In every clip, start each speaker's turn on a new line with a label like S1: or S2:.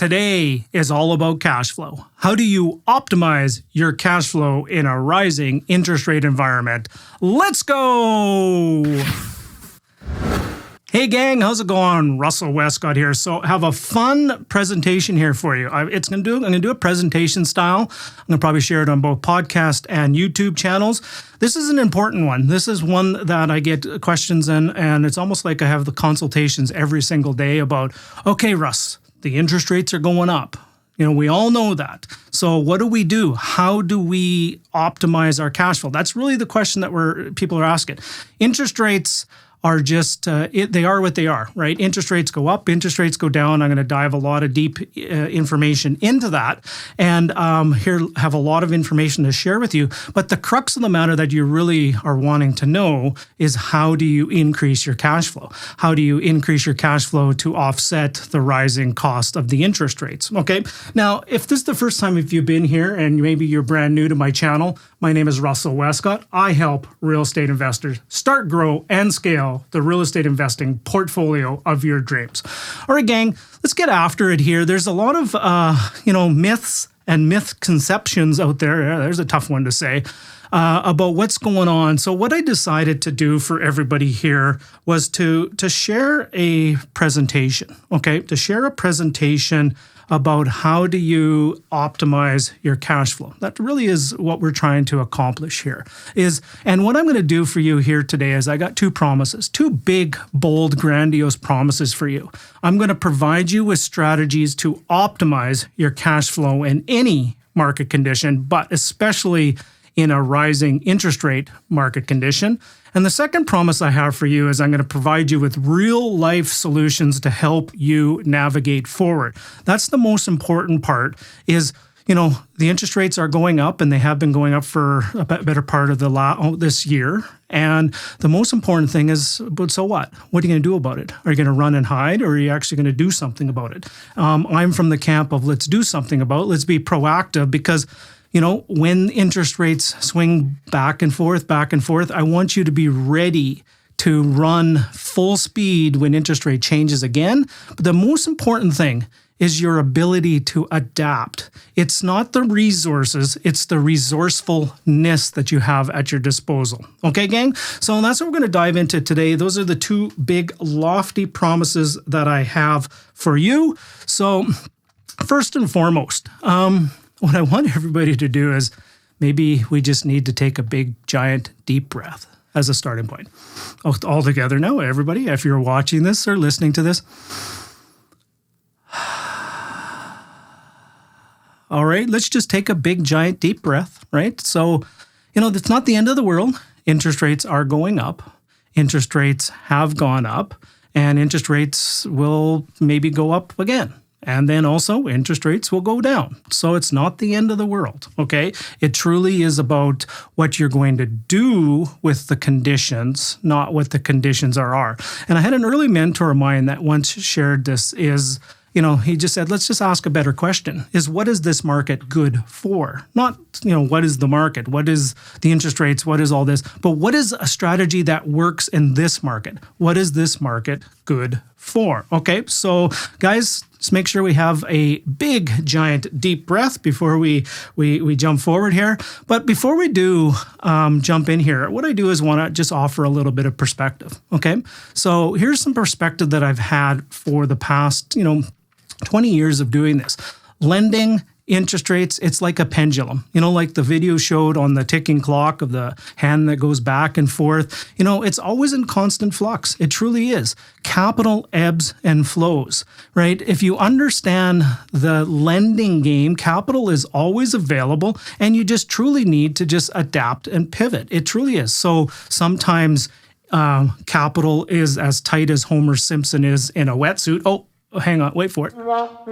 S1: Today is all about cash flow. How do you optimize your cash flow in a rising interest rate environment? Let's go! Hey gang, how's it going? Russell Westcott here. So I have a fun presentation here for you. I'm gonna do a presentation style. I'm gonna probably share it on both podcast and YouTube channels. This is an important one. This is one that I get questions in, and it's almost like I have the consultations every single day about, okay, Russ, the interest rates are going up. You know, we all know that. So what do we do? How do we optimize our cash flow? That's really the question that people are asking. Interest rates are just, they are what they are, right? Interest rates go up, interest rates go down. I'm going to dive a lot of deep information into that, and here have a lot of information to share with you. But the crux of the matter that you really are wanting to know is, how do you increase your cash flow? How do you increase your cash flow to offset the rising cost of the interest rates? Okay. Now, if this is the first time if you've been here and maybe you're brand new to my channel, my name is Russell Westcott. I help real estate investors start, grow, and scale the real estate investing portfolio of your dreams. All right, gang, let's get after it here. There's a lot of, myths and misconceptions out there. Yeah, there's a tough one to say about what's going on. So what I decided to do for everybody here was to share a presentation, okay? To share a presentation about how do you optimize your cash flow. That really is what we're trying to accomplish here. And what I'm going to do for you here today is I got two promises, two big, bold, grandiose promises for you. I'm going to provide you with strategies to optimize your cash flow in any market condition, but especially in a rising interest rate market condition. And the second promise I have for you is I'm going to provide you with real life solutions to help you navigate forward. That's the most important part is, the interest rates are going up, and they have been going up for a better part of this year. And the most important thing is, but so what? What are you going to do about it? Are you going to run and hide, or are you actually going to do something about it? I'm from the camp of let's do something about it. Let's be proactive, because when interest rates swing back and forth, I want you to be ready to run full speed when interest rate changes again. But the most important thing is your ability to adapt. It's not the resources, it's the resourcefulness that you have at your disposal. Okay, gang? So that's what we're going to dive into today. Those are the two big, lofty promises that I have for you. So first and foremost, what I want everybody to do is maybe we just need to take a big, giant, deep breath as a starting point. All together now, everybody, if you're watching this or listening to this. All right, let's just take a big, giant, deep breath, right? So, it's not the end of the world. Interest rates are going up. Interest rates have gone up, and interest rates will maybe go up again. And then also interest rates will go down. So it's not the end of the world, okay? It truly is about what you're going to do with the conditions, not what the conditions are. And I had an early mentor of mine that once shared this he just said, let's just ask a better question, is what is this market good for? Not, what is the market? What is the interest rates? What is all this? But what is a strategy that works in this market? What is this market good for? Okay, so guys, let's make sure we have a big, giant, deep breath before we jump forward here. But before we do jump in here, what I do is want to just offer a little bit of perspective, okay? So here's some perspective that I've had for the past, 20 years of doing this. Lending, interest rates, it's like a pendulum. Like the video showed on the ticking clock of the hand that goes back and forth. It's always in constant flux. It truly is. Capital ebbs and flows, right? If you understand the lending game, capital is always available, and you just truly need to just adapt and pivot. It truly is. So sometimes capital is as tight as Homer Simpson is in a wetsuit. Oh, hang on, wait for it. Oh,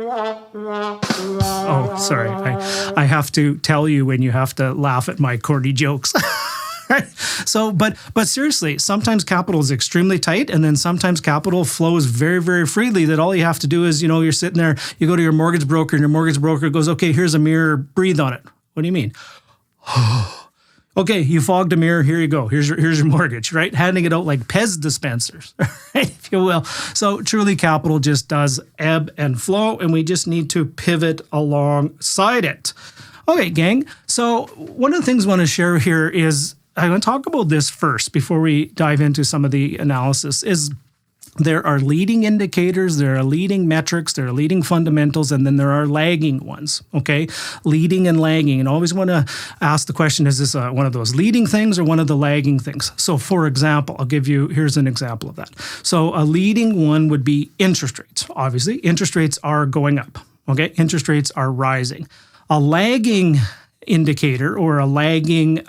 S1: sorry. I have to tell you when you have to laugh at my corny jokes. Right? So, but seriously, sometimes capital is extremely tight, and then sometimes capital flows very, very freely, that all you have to do is, you're sitting there, you go to your mortgage broker, and your mortgage broker goes, okay, here's a mirror, breathe on it. What do you mean? Okay, you fogged a mirror. Here you go. Here's your mortgage, right? Handing it out like Pez dispensers, right, if you will. So truly, capital just does ebb and flow, and we just need to pivot alongside it. Okay, gang. So one of the things I want to share here is I'm going to talk about this first before we dive into some of the analysis. Is there are leading indicators, there are leading metrics, there are leading fundamentals, and then there are lagging ones, okay? Leading and lagging. And I always want to ask the question, is this one of those leading things or one of the lagging things? So for example, here's an example of that. So a leading one would be interest rates. Obviously, interest rates are going up, okay? Interest rates are rising. A lagging indicator or a lagging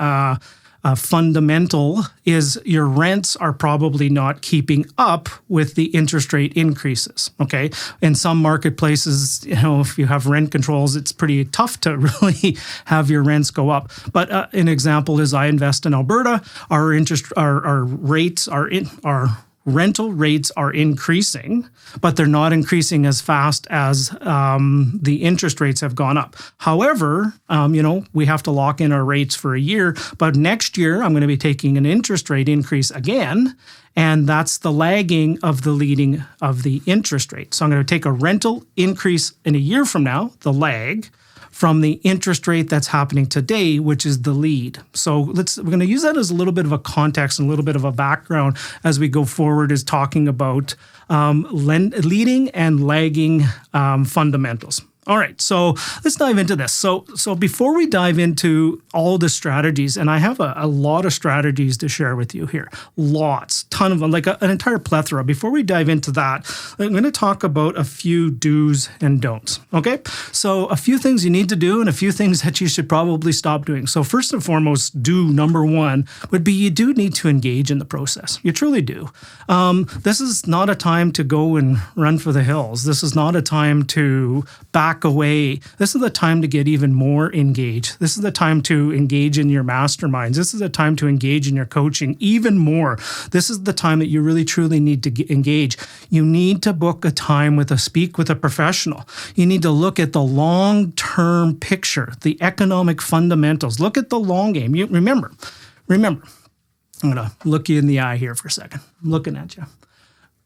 S1: fundamental is your rents are probably not keeping up with the interest rate increases, okay? In some marketplaces, if you have rent controls, it's pretty tough to really have your rents go up. But an example is I invest in Alberta. Our rental rates are increasing, but they're not increasing as fast as the interest rates have gone up. However, we have to lock in our rates for a year, but next year I'm going to be taking an interest rate increase again, and that's the lagging of the leading of the interest rate. So I'm going to take a rental increase in a year from now, the lag, from the interest rate that's happening today, which is the lead. So we're going to use that as a little bit of a context and a little bit of a background as we go forward, is talking about leading and lagging fundamentals. All right, so let's dive into this. So before we dive into all the strategies, and I have a lot of strategies to share with you here, ton of them, like an entire plethora. Before we dive into that, I'm going to talk about a few do's and don'ts, okay? So a few things you need to do and a few things that you should probably stop doing. So first and foremost, do number one would be you do need to engage in the process. You truly do. This is not a time to go and run for the hills. This is not a time to back away. This is the time to get even more engaged. This is the time to engage in your masterminds. This is the time to engage in your coaching even more. This is the time that you really truly need to engage. You need to book a time speak with a professional. You need to look at the long-term picture, the economic fundamentals. Look at the long game. You remember, I'm going to look you in the eye here for a second. I'm looking at you.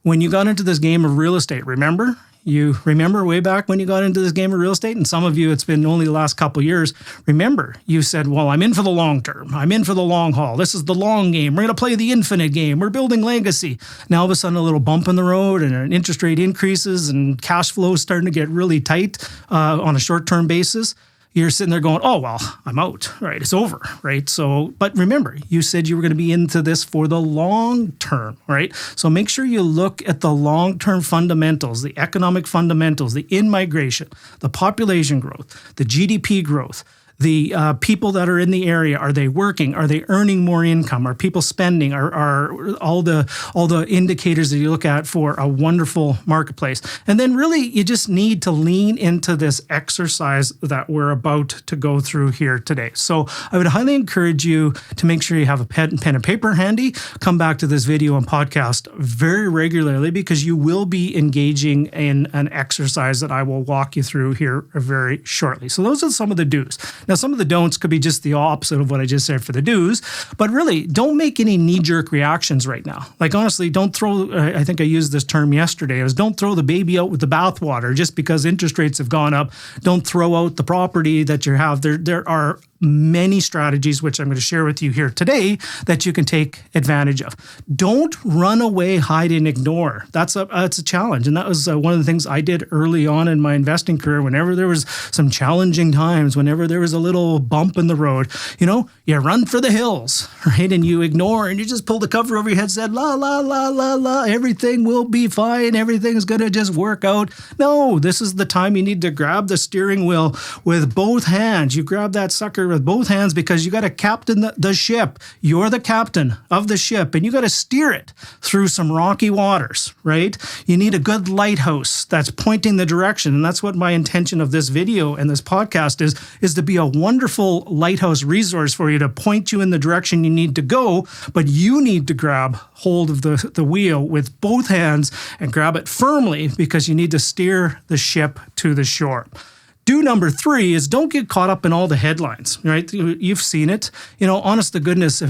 S1: When you got into this game of real estate, remember? You remember way back when you got into this game of real estate? And some of you, it's been only the last couple of years. Remember, you said, well, I'm in for the long term. I'm in for the long haul. This is the long game. We're going to play the infinite game. We're building legacy. Now, all of a sudden, a little bump in the road and an interest rate increases and cash flow is starting to get really tight on a short-term basis. You're sitting there going, oh, well, I'm out, right? It's over, right? So, but remember, you said you were going to be into this for the long term, right? So make sure you look at the long-term fundamentals, the economic fundamentals, the in-migration, the population growth, the GDP growth, the people that are in the area. Are they working? Are they earning more income? Are people spending? Are all the indicators that you look at for a wonderful marketplace? And then really you just need to lean into this exercise that we're about to go through here today. So I would highly encourage you to make sure you have a pen and paper handy. Come back to this video and podcast very regularly, because you will be engaging in an exercise that I will walk you through here very shortly. So those are some of the do's. Now, some of the don'ts could be just the opposite of what I just said for the do's, but really don't make any knee-jerk reactions right now. Like, honestly, don't throw, I think I used this term yesterday, don't throw the baby out with the bathwater just because interest rates have gone up. Don't throw out the property that you have. There are many strategies, which I'm going to share with you here today, that you can take advantage of. Don't run away, hide, and ignore. That's a challenge. And that was one of the things I did early on in my investing career. Whenever there was some challenging times, whenever there was a little bump in the road, you run for the hills, right? And you ignore and you just pull the cover over your head and said, la, la, la, la, la, everything will be fine. Everything's going to just work out. No, this is the time you need to grab the steering wheel with both hands. You grab that sucker with both hands, because you got to captain the ship. You're the captain of the ship, and you got to steer it through some rocky waters, right? You need a good lighthouse that's pointing the direction. And that's what my intention of this video and this podcast is to be a wonderful lighthouse resource for you, to point you in the direction you need to go. But you need to grab hold of the wheel with both hands and grab it firmly, because you need to steer the ship to the shore. Do number 3 is don't get caught up in all the headlines, right? You've seen it. Honest to goodness,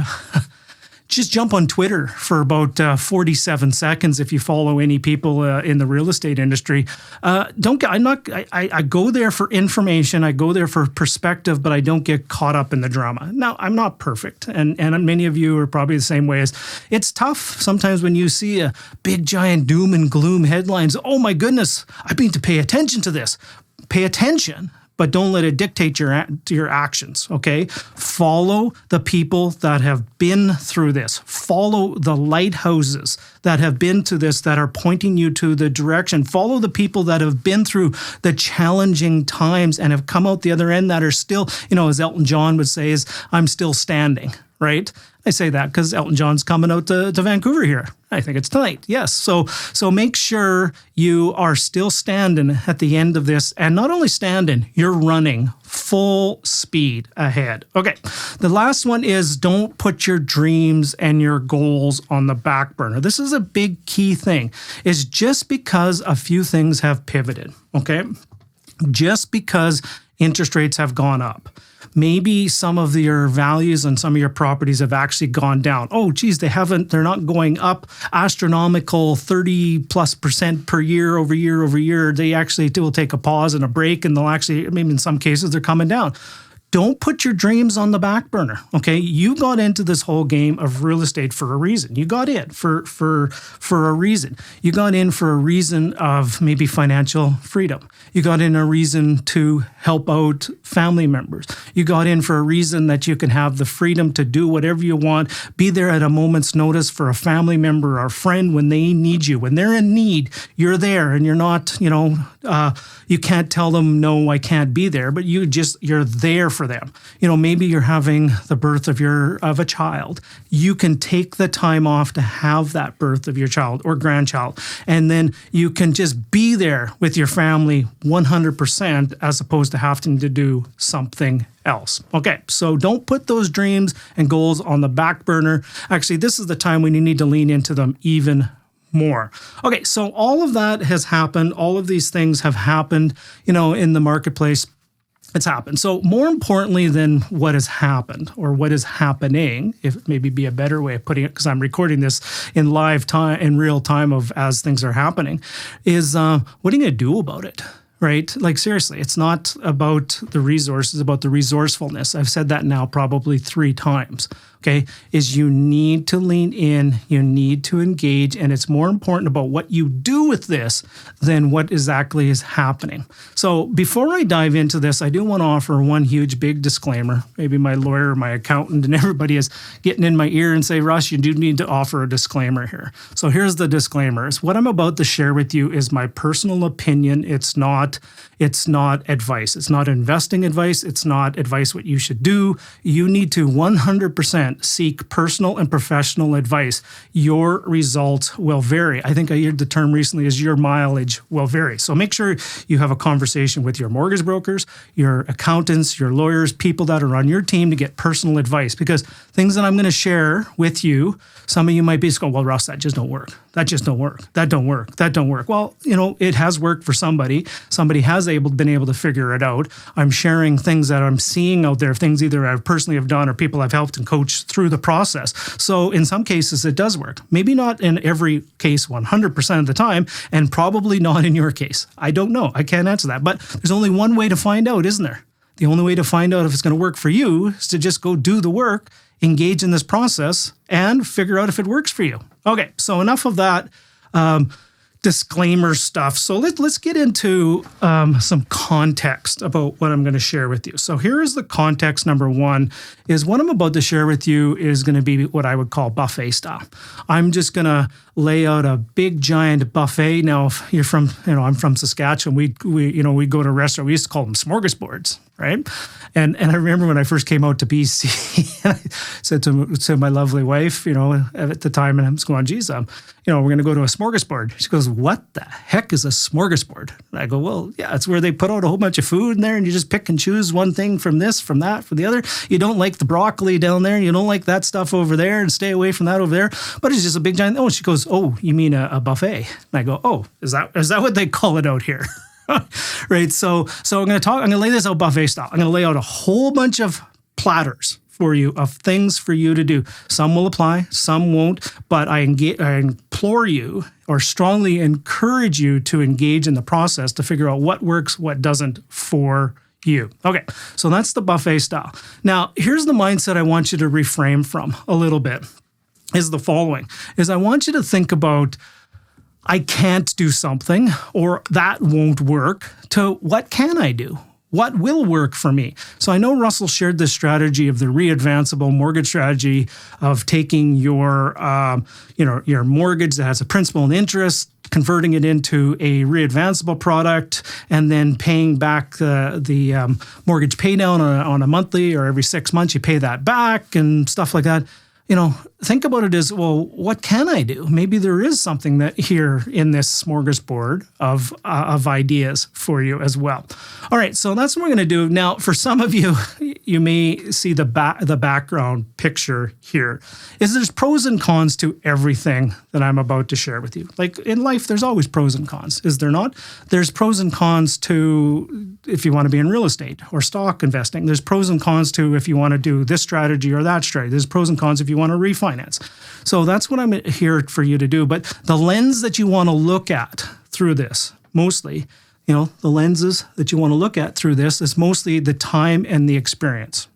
S1: just jump on Twitter for about 47 seconds if you follow any people in the real estate industry. I go there for information. I go there for perspective, but I don't get caught up in the drama. Now, I'm not perfect, and many of you are probably the same way. It's tough sometimes when you see a big, giant doom and gloom headlines. Oh my goodness, I need to pay attention to this. Pay attention, but don't let it dictate your actions, okay? Follow the people that have been through this. Follow the lighthouses that have been to this, that are pointing you to the direction. Follow the people that have been through the challenging times and have come out the other end, that are still, as Elton John would say, is I'm still standing, right? I say that because Elton John's coming out to Vancouver here. I think it's tonight. Yes. So make sure you are still standing at the end of this, and not only standing, you're running full speed ahead. Okay. The last one is don't put your dreams and your goals on the back burner. This is a big key thing, is just because a few things have pivoted. Okay. Just because interest rates have gone up. Maybe some of your values on some of your properties have actually gone down. Oh, geez, they're not going up astronomical 30+% per year over year. They actually will take a pause and a break, and they'll actually, maybe in some cases, they're coming down. Don't put your dreams on the back burner, okay? You got into this whole game of real estate for a reason. You got in for a reason. You got in for a reason of maybe financial freedom. You got in a reason to help out family members. You got in for a reason that you can have the freedom to do whatever you want, be there at a moment's notice for a family member or a friend when they need you. When they're in need, you're there, and you're not, you can't tell them, no, I can't be there, but you're there for them. Maybe you're having the birth of a child. You can take the time off to have that birth of your child or grandchild, and then you can just be there with your family 100% as opposed to having to do something else. Okay, so don't put those dreams and goals on the back burner. Actually, this is the time when you need to lean into them even more. Okay, so all of that has happened. All of these things have happened, in the marketplace. It's happened. So more importantly than what has happened or what is happening, if maybe be a better way of putting it, because I'm recording this in live time, in real time as things are happening, is what are you going to do about it? Right? Like, seriously, it's not about the resources, it's about the resourcefulness. I've said that now probably 3 times. Okay, is you need to lean in, you need to engage, and it's more important about what you do with this than what exactly is happening. So before I dive into this, I do want to offer one huge big disclaimer. Maybe my lawyer, my accountant, and everybody is getting in my ear and say, Russ, you do need to offer a disclaimer here. So here's the disclaimer. What I'm about to share with you is my personal opinion. It's not advice. It's not investing advice. It's not advice what you should do. You need to 100% seek personal and professional advice. Your results will vary. I think I heard the term recently is your mileage will vary. So make sure you have a conversation with your mortgage brokers, your accountants, your lawyers, people that are on your team to get personal advice, because things that I'm going to share with you, some of you might be going, well, Russ, that just don't work. That just don't work. That don't work. That don't work. Well, it has worked for somebody. Somebody has been able to figure it out. I'm sharing things that I'm seeing out there, things either I personally have done or people I've helped and coached through the process. So in some cases, it does work. Maybe not in every case 100% of the time, and probably not in your case. I don't know. I can't answer that. But there's only one way to find out, isn't there? The only way to find out if it's going to work for you is to just go do the work, engage in this process, and figure out if it works for you. Okay, so enough of that disclaimer stuff. So let's get into some context about what I'm going to share with you. So here is the context. Number 1 is what I'm about to share with you is going to be what I would call buffet style. I'm just going to lay out a big giant buffet. Now, if you're from, I'm from Saskatchewan. We go to a restaurant. We used to call them smorgasbords, right? And I remember when I first came out to BC, I said to my lovely wife, at the time, and I'm just going, geez, we're going to go to a smorgasbord. She goes, what the heck is a smorgasbord? And I go, well, yeah, it's where they put out a whole bunch of food in there and you just pick and choose one thing from this, from that, from the other. You don't like the broccoli down there. You don't like that stuff over there and stay away from that over there. But it's just a big giant, she goes, oh, you mean a buffet? And I go, oh, is that what they call it out here? Right. So I'm going to lay this out buffet style. I'm going to lay out a whole bunch of platters for you of things for you to do. Some will apply, some won't, but I implore you or strongly encourage you to engage in the process to figure out what works, what doesn't for you. Okay, so that's the buffet style. Now, here's the mindset I want you to reframe from a little bit is the following, is I want you to think about I can't do something or that won't work to what can I do? What will work for me? So I know Russell shared this strategy of the readvanceable mortgage strategy of taking your mortgage that has a principal and interest, converting it into a readvanceable product, and then paying back the mortgage pay down on a monthly or every 6 months, you pay that back and stuff like that. Think about it as, well, what can I do? Maybe there is something that here in this smorgasbord of ideas for you as well. All right, so that's what we're going to do. Now, for some of you, you may see the background picture here. Is there's pros and cons to everything that I'm about to share with you. Like in life, there's always pros and cons, is there not? There's pros and cons to if you want to be in real estate or stock investing. There's pros and cons to if you want to do this strategy or that strategy. There's pros and cons if you want to refinance. So that's what I'm here for you to do. But the lens that you want to look at through this, mostly, the lenses that you want to look at through this is mostly the time and the experience.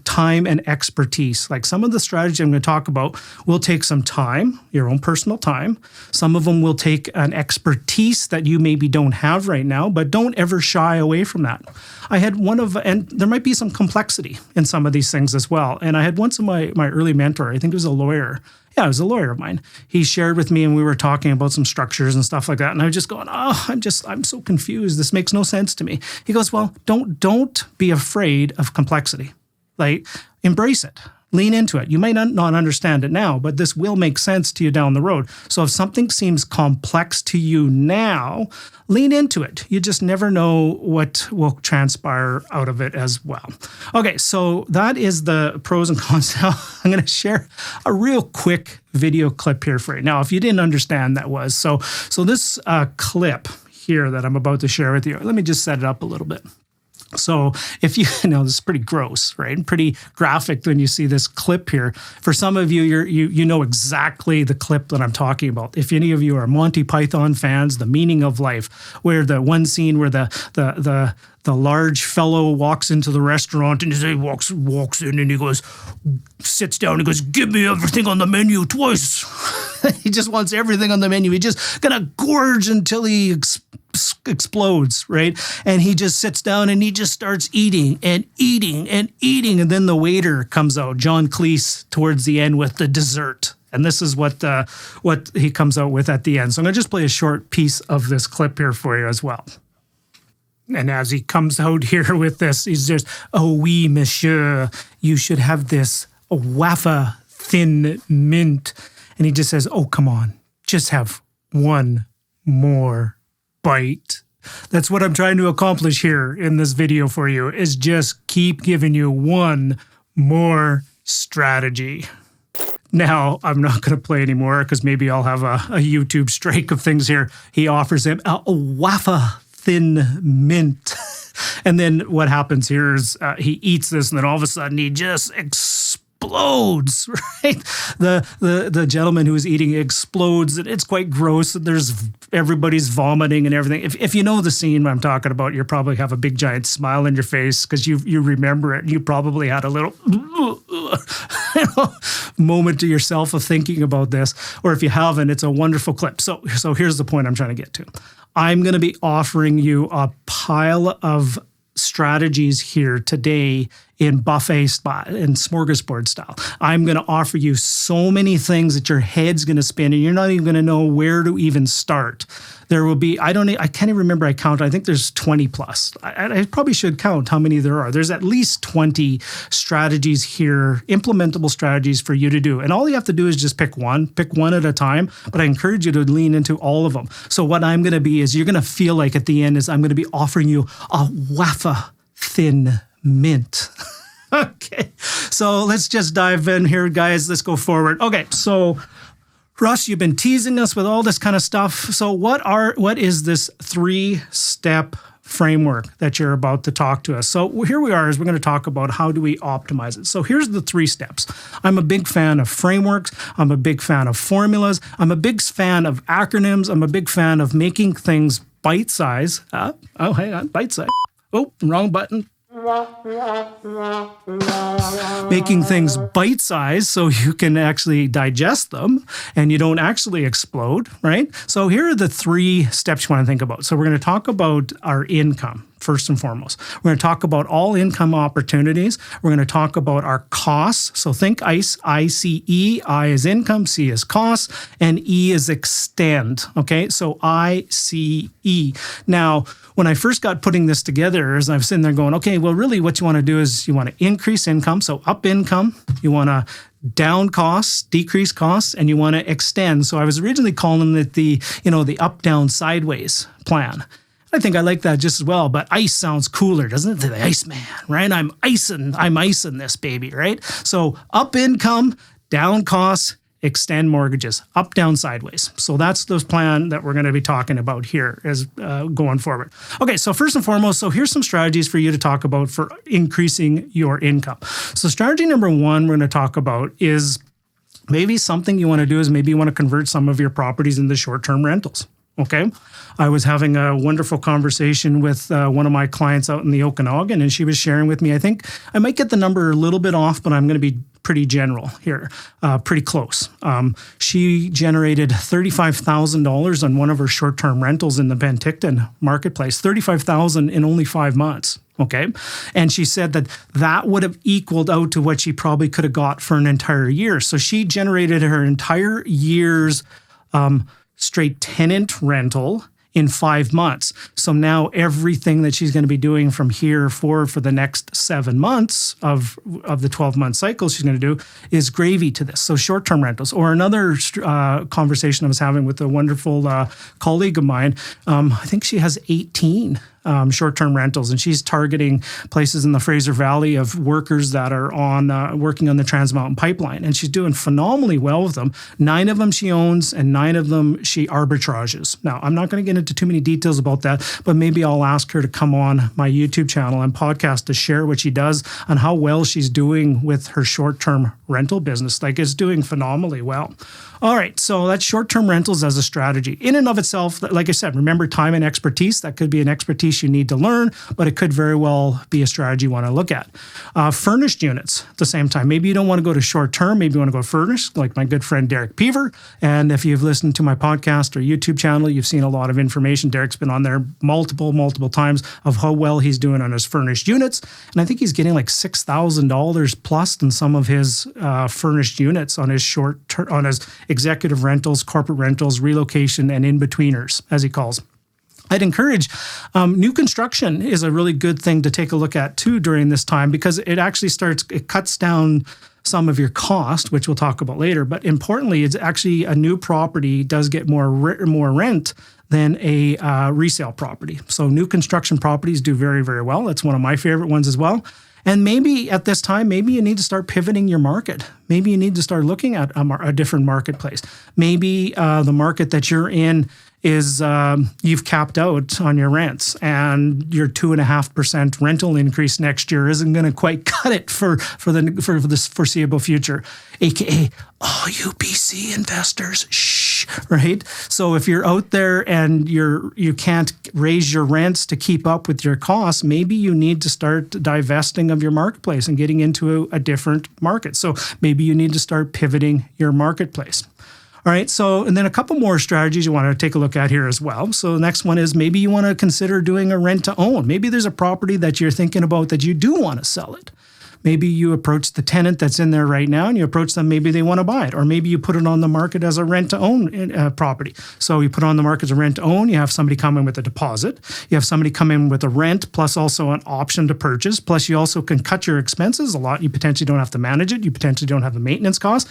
S1: Time and expertise. Like some of the strategy I'm going to talk about will take some time, your own personal time. Some of them will take an expertise that you maybe don't have right now, but don't ever shy away from that. I had and there might be some complexity in some of these things as well. And I had once my early mentor, I think it was a lawyer. Yeah, it was a lawyer of mine. He shared with me and we were talking about some structures and stuff like that. And I was just going, I'm so confused. This makes no sense to me. He goes, well, don't be afraid of complexity. Like, embrace it. Lean into it. You may not understand it now, but this will make sense to you down the road. So if something seems complex to you now, lean into it. You just never know what will transpire out of it as well. Okay, so that is the pros and cons. Now, I'm going to share a real quick video clip here for you. Now, if you didn't understand that was, so this clip here that I'm about to share with you, let me just set it up a little bit. So if this is pretty gross, right? Pretty graphic when you see this clip here. For some of you, you know exactly the clip that I'm talking about. If any of you are Monty Python fans, The Meaning of Life, where the one scene where the large fellow walks into the restaurant and he walks in and he goes, sits down and goes, give me everything on the menu twice. He just wants everything on the menu. He just gonna gorge until he explodes, right? And he just sits down and he just starts eating and eating and eating. And then the waiter comes out, John Cleese, towards the end with the dessert. And this is what he comes out with at the end. So I'm gonna just play a short piece of this clip here for you as well. And as he comes out here with this, he's just, oh oui, monsieur, you should have this wafer thin mint. And he just says, oh, come on, just have one more bite. That's what I'm trying to accomplish here in this video for you, is just keep giving you one more strategy. Now, I'm not going to play anymore because maybe I'll have a YouTube strike of things here. He offers him a wafer thin mint. And then what happens here is he eats this and then all of a sudden he just explodes, right? The gentleman who is eating explodes. It's quite gross. Everybody's vomiting and everything. If you know the scene I'm talking about, you probably have a big giant smile on your face because you remember it. You probably had a little moment to yourself of thinking about this. Or if you haven't, it's a wonderful clip. So here's the point I'm trying to get to. I'm going to be offering you a pile of strategies here today in buffet style, in smorgasbord style. I'm going to offer you so many things that your head's going to spin and you're not even going to know where to even start. There will be, I can't even remember, I count, I think there's 20 plus. I probably should count how many there are. There's at least 20 strategies here, implementable strategies for you to do. And all you have to do is just pick one at a time, but I encourage you to lean into all of them. So what I'm going to be is, you're going to feel like at the end is I'm going to be offering you a wafer thin mint. Okay, so let's just dive in here, guys. Let's go forward. Okay, so Russ, you've been teasing us with all this kind of stuff. So what is this 3-step framework that you're about to talk to us? So here we are, is we're going to talk about how do we optimize it. So here's the 3 steps. I'm a big fan of frameworks. I'm a big fan of formulas. I'm a big fan of acronyms. I'm a big fan of making things bite-size. Hang on, bite-size. Oh, wrong button. Making things bite-sized so you can actually digest them and you don't actually explode, right? So here are the 3 steps you want to think about. So we're going to talk about our income. First and foremost, we're going to talk about all income opportunities. We're going to talk about our costs. So think ICE, I-C-E, I is income, C is costs, and E is extend. Okay, so I-C-E. Now, when I first got putting this together, as I'm sitting there going, okay, well, really what you want to do is you want to increase income. So up income, you want to down costs, decrease costs, and you want to extend. So I was originally calling it the up, down, sideways plan. I think I like that just as well, but ice sounds cooler, doesn't it? The Iceman, right? I'm icing this baby, right? So up income, down costs, extend mortgages, up, down, sideways. So that's the plan that we're going to be talking about here as going forward. Okay, so first and foremost, so here's some strategies for you to talk about for increasing your income. So strategy number 1 we're going to talk about is maybe something you want to do is maybe you want to convert some of your properties into short-term rentals. Okay. I was having a wonderful conversation with one of my clients out in the Okanagan, and she was sharing with me, I think I might get the number a little bit off, but I'm going to be pretty general here, pretty close. She generated $35,000 on one of her short-term rentals in the Penticton marketplace, $35,000 in only 5 months. Okay. And she said that would have equaled out to what she probably could have got for an entire year. So she generated her entire year's straight tenant rental in 5 months. So now everything that she's going to be doing from here for the next 7 months of the 12-month cycle she's going to do is gravy to this. So short-term rentals. Or another conversation I was having with a wonderful colleague of mine, I think she has 18 short-term rentals, and she's targeting places in the Fraser Valley of workers that are working on the Trans Mountain Pipeline, and she's doing phenomenally well with them. 9 of them she owns, and 9 of them she arbitrages. Now, I'm not going to get into too many details about that, but maybe I'll ask her to come on my YouTube channel and podcast to share what she does and how well she's doing with her short-term rental business. Like, it's doing phenomenally well. All right, so that's short-term rentals as a strategy. In and of itself, like I said, remember time and expertise. That could be an expertise you need to learn, but it could very well be a strategy you want to look at. Furnished units at the same time. Maybe you don't want to go to short-term. Maybe you want to go furnished, like my good friend Derek Peaver. And if you've listened to my podcast or YouTube channel, you've seen a lot of information. Derek's been on there multiple times of how well he's doing on his furnished units. And I think he's getting like $6,000 plus in some of his furnished units on his on his executive rentals, corporate rentals, relocation, and in-betweeners, as he calls. I'd encourage new construction is a really good thing to take a look at too during this time, because it actually it cuts down some of your cost, which we'll talk about later. But importantly, it's actually a new property does get more rent than a resale property. So new construction properties do very, very well. That's one of my favorite ones as well. And maybe at this time, maybe you need to start pivoting your market. Maybe you need to start looking at a different marketplace. Maybe the market that you're in is you've capped out on your rents, and your 2.5% rental increase next year isn't going to quite cut it for this foreseeable future, aka all you BC investors. Shh, right? So if you're out there and you can't raise your rents to keep up with your costs, maybe you need to start divesting of your marketplace and getting into a different market. So maybe you need to start pivoting your marketplace. All right, so, and then a couple more strategies you want to take a look at here as well. So the next one is maybe you want to consider doing a rent to own. Maybe there's a property that you're thinking about that you do want to sell it. Maybe you approach the tenant that's in there right now and you approach them, maybe they want to buy it. Or maybe you put it on the market as a rent to own property. So you put it on the market as a rent to own, you have somebody come in with a deposit, you have somebody come in with a rent plus also an option to purchase, plus you also can cut your expenses a lot. You potentially don't have to manage it, you potentially don't have the maintenance costs.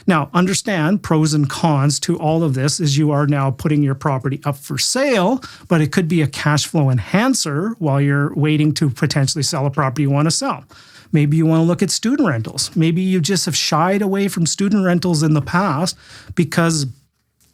S1: Now, understand pros and cons to all of this is you are now putting your property up for sale, but it could be a cash flow enhancer while you're waiting to potentially sell a property you want to sell. Maybe you want to look at student rentals. Maybe you just have shied away from student rentals in the past because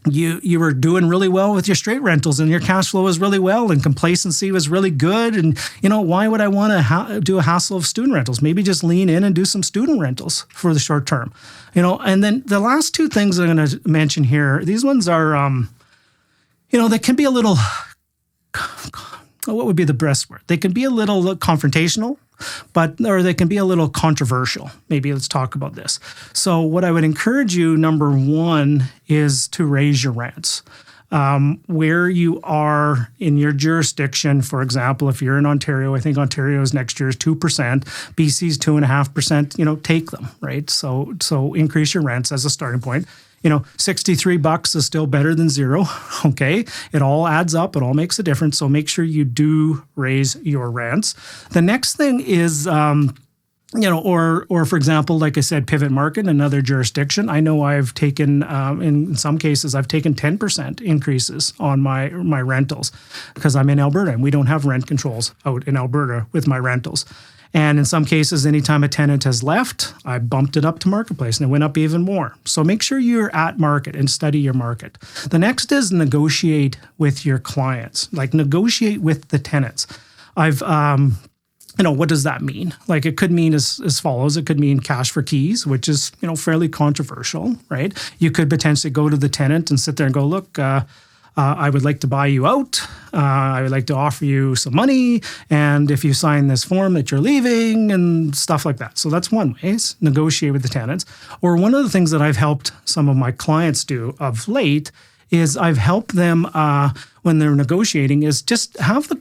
S1: you were doing really well with your straight rentals and your cash flow was really well and complacency was really good. And, why would I want to do a hassle of student rentals? Maybe just lean in and do some student rentals for the short term. And then the last two things I'm going to mention here, these ones are, they can be a little, what would be the best word? They can be a little confrontational, or they can be a little controversial. Maybe let's talk about this. So what I would encourage you, number one, is to raise your rents. Where you are in your jurisdiction, for example, if you're in Ontario, I think Ontario's next year is 2%, BC's 2.5%, take them, right? So increase your rents as a starting point. $63 is still better than zero. Okay. It all adds up. It all makes a difference. So make sure you do raise your rents. The next thing is, or for example, like I said, pivot market, another jurisdiction. I know I've taken, in some cases, I've taken 10% increases on my rentals because I'm in Alberta and we don't have rent controls out in Alberta with my rentals. And in some cases, anytime a tenant has left, I bumped it up to marketplace and it went up even more. So make sure you're at market and study your market. The next is negotiate with your clients, like negotiate with the tenants. What does that mean? Like it could mean as follows. It could mean cash for keys, which is, fairly controversial, right? You could potentially go to the tenant and sit there and go, look, I would like to buy you out. I would like to offer you some money. And if you sign this form that you're leaving and stuff like that. So that's one way, is negotiate with the tenants. Or one of the things that I've helped some of my clients do of late is I've helped them when they're negotiating is just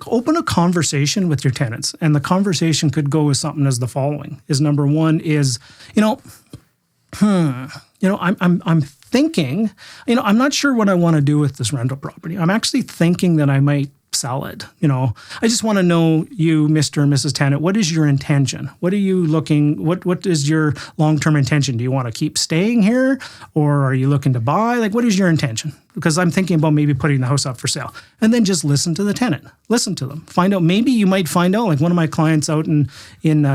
S1: open a conversation with your tenants. And the conversation could go with something as the following. Is number one is, I'm thinking, I'm not sure what I want to do with this rental property. I'm actually thinking that I might sell it. I just want to know you, Mr. and Mrs. Tenant, what is your intention? What are you looking, what is your long-term intention? Do you want to keep staying here or are you looking to buy? Like, what is your intention? Because I'm thinking about maybe putting the house up for sale. And then just listen to the tenant. Listen to them. Find out, maybe you might find out, like one of my clients out in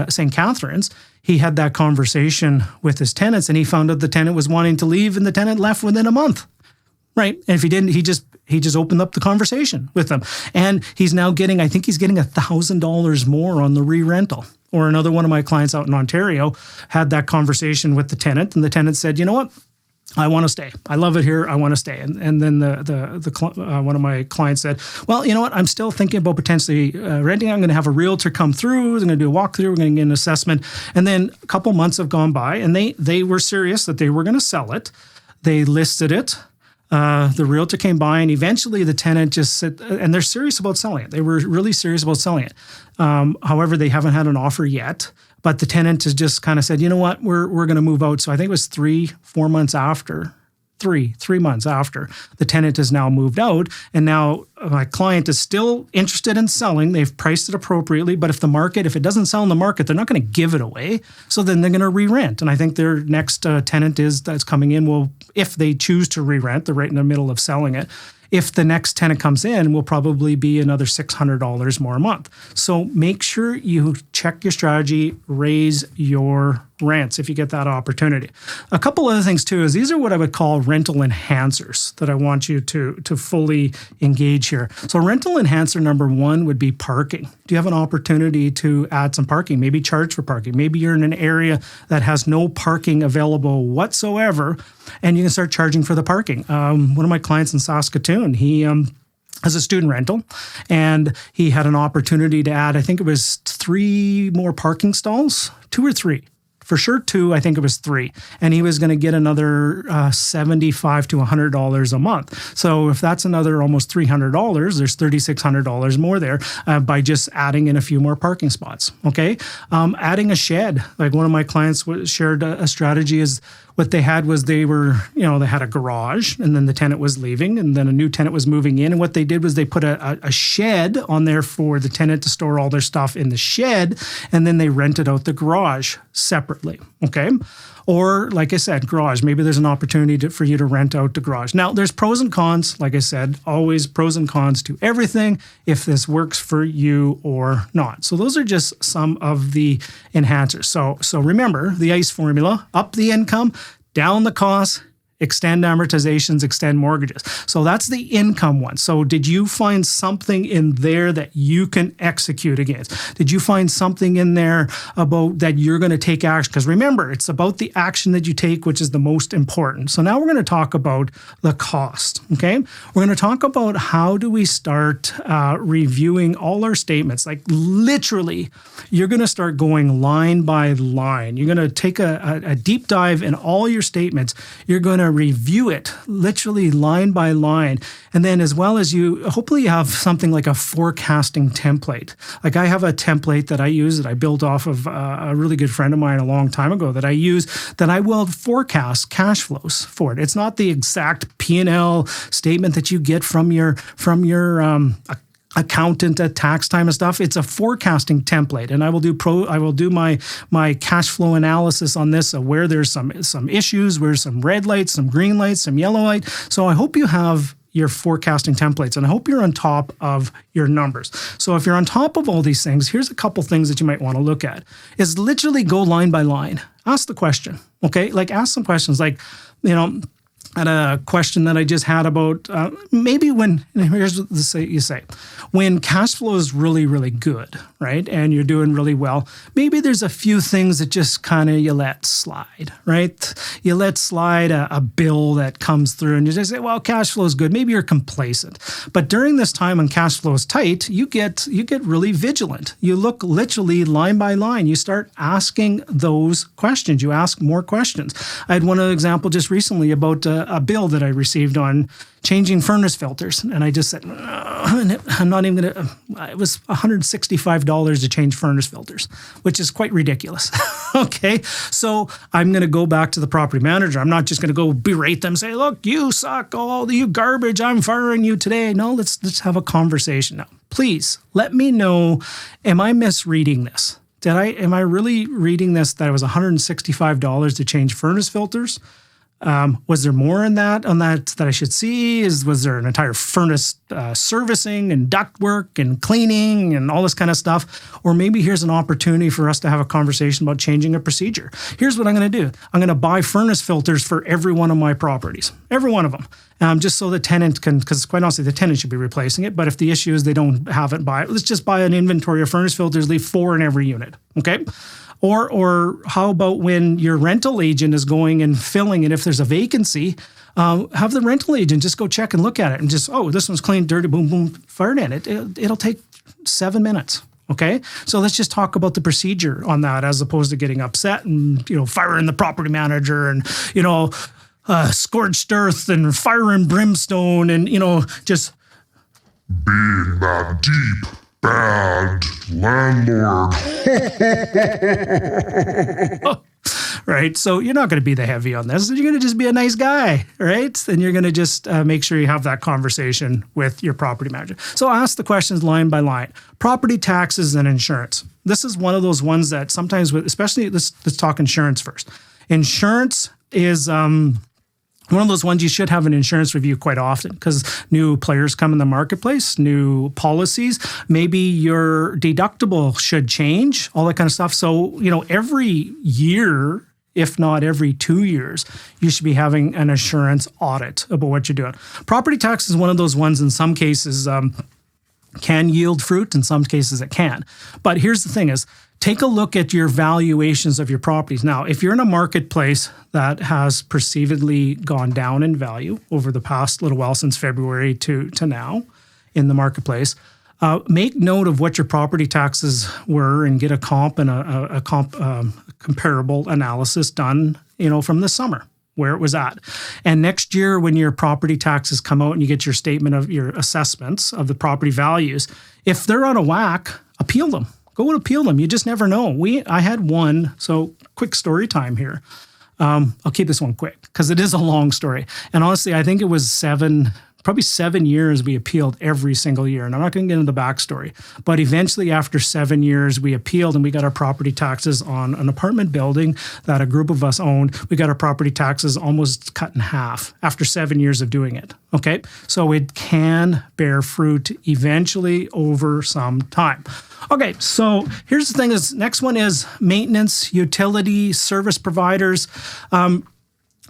S1: St. Catharines, he had that conversation with his tenants and he found out the tenant was wanting to leave and the tenant left within a month. Right. And if he didn't, he just opened up the conversation with them. And he's now getting $1,000 more on the re-rental. Or another one of my clients out in Ontario had that conversation with the tenant and the tenant said, you know what? I want to stay. I love it here. I want to stay. And then one of my clients said, well, you know what? I'm still thinking about potentially renting. I'm going to have a realtor come through. I'm going to do a walkthrough. We're going to get an assessment. And then a couple months have gone by and they were serious that they were going to sell it. They listed it. The realtor came by and eventually the tenant just said, and they're serious about selling it. They were really serious about selling it. However, they haven't had an offer yet, but the tenant has just kind of said, you know what, we're going to move out. So I think it was 3 months after, three months after the tenant has now moved out. And now my client is still interested in selling. They've priced it appropriately, but if it doesn't sell in the market, they're not going to give it away. So then they're going to re-rent. And I think their next tenant that's coming in will, if they choose to re-rent, they're right in the middle of selling it. If the next tenant comes in, will probably be another $600 more a month. So make sure you check your strategy, raise your rents if you get that opportunity. A couple other things too is these are what I would call rental enhancers that I want you to fully engage here. So rental enhancer number one would be parking. Do you have an opportunity to add some parking? Maybe charge for parking. Maybe you're in an area that has no parking available whatsoever and you can start charging for the parking. One of my clients in Saskatoon, he as a student rental, and he had an opportunity to add, I think it was 3 more parking stalls, 2 or 3. For sure 2, I think it was 3. And he was going to get another $75 to $100 a month. So if that's another almost $300, there's $3,600 more there by just adding in a few more parking spots, okay? Adding a shed. Like one of my clients shared a strategy is what they had was they had a garage and then the tenant was leaving and then a new tenant was moving in. And what they did was they put a shed on there for the tenant to store all their stuff in the shed. And then they rented out the garage separately. Okay. Or, like I said, garage. Maybe there's an opportunity for you to rent out the garage. Now, there's pros and cons. Like I said, always pros and cons to everything, if this works for you or not. So those are just some of the enhancers. So remember the ICE formula: up the income, down the cost, extend amortizations, extend mortgages. So that's the income one. So did you find something in there that you can execute against? Did you find something in there about that you're going to take action? Because remember, it's about the action that you take, which is the most important. So now we're going to talk about the cost, okay? We're going to talk about how do we start reviewing all our statements. Like literally, you're going to start going line by line. You're going to take a deep dive in all your statements. You're going to review it literally line by line. And then as well as hopefully you have something like a forecasting template. Like I have a template that I use that I built off of a really good friend of mine a long time ago that I use, that I will forecast cash flows for it. It's not the exact P&L statement that you get from your accountant at tax time and stuff. It's a forecasting template, and I will do my cash flow analysis on this, where there's some issues, where some red lights, some green lights, some yellow light. So I hope you have your forecasting templates, and I hope you're on top of your numbers. So if you're on top of all these things, here's a couple things that you might want to look at. Is literally go line by line. Ask the question, okay? Like ask some questions, like, at a question that I just had about maybe here's what you say, when cash flow is really, really good, right? And you're doing really well, maybe there's a few things that just kind of you let slide, right? You let slide a bill that comes through and you just say, well, cash flow is good. Maybe you're complacent. But during this time when cash flow is tight, you get really vigilant. You look literally line by line. You start asking those questions. You ask more questions. I had one example just recently about a bill that I received on changing furnace filters. And I just said, I'm not even going to, it was $165 to change furnace filters, which is quite ridiculous. Okay. So I'm going to go back to the property manager. I'm not just going to go berate them, say, look, you suck, oh, you garbage, I'm firing you today. No, let's have a conversation now. Please let me know, am I misreading this? Am I really reading this that it was $165 to change furnace filters? Was there more in that I should see? Was there an entire furnace servicing and duct work and cleaning and all this kind of stuff? Or maybe here's an opportunity for us to have a conversation about changing a procedure. Here's what I'm going to do. I'm going to buy furnace filters for every one of my properties, every one of them, just so the tenant can, because quite honestly, the tenant should be replacing it. But if the issue is they don't have it, let's just buy an inventory of furnace filters, leave 4 in every unit, okay? Or how about when your rental agent is going and filling, and if there's a vacancy, have the rental agent just go check and look at it and just, oh, this one's clean, dirty, boom, boom, fire it in. It'll take 7 minutes. Okay, so let's just talk about the procedure on that, as opposed to getting upset and firing the property manager and scorched earth and fire and brimstone and just
S2: being that deep bad landlord.
S1: Right? So you're not going to be the heavy on this. You're going to just be a nice guy, right? And you're going to just make sure you have that conversation with your property manager. So ask the questions line by line. Property taxes and insurance. This is one of those ones that sometimes, especially let's talk insurance first. Insurance is one of those ones you should have an insurance review quite often, because new players come in the marketplace, new policies, maybe your deductible should change, all that kind of stuff. So, every year, if not every 2 years, you should be having an insurance audit about what you're doing. Property tax is one of those ones in some cases can yield fruit, in some cases it can. But here's the thing is, take a look at your valuations of your properties. Now, if you're in a marketplace that has perceivedly gone down in value over the past little while since February to now in the marketplace, make note of what your property taxes were and get a comp and a comparable analysis done, from the summer, where it was at. And next year, when your property taxes come out and you get your statement of your assessments of the property values, if they're out of whack, appeal them. Go and appeal them. You just never know. I had one, so quick story time here. I'll keep this one quick because it is a long story. And honestly, I think it was probably 7 years, we appealed every single year. And I'm not going to get into the backstory, but eventually after 7 years, we appealed and we got our property taxes on an apartment building that a group of us owned. We got our property taxes almost cut in half after 7 years of doing it. Okay. So it can bear fruit eventually over some time. Okay. So here's the thing is next one is maintenance, utility, service providers.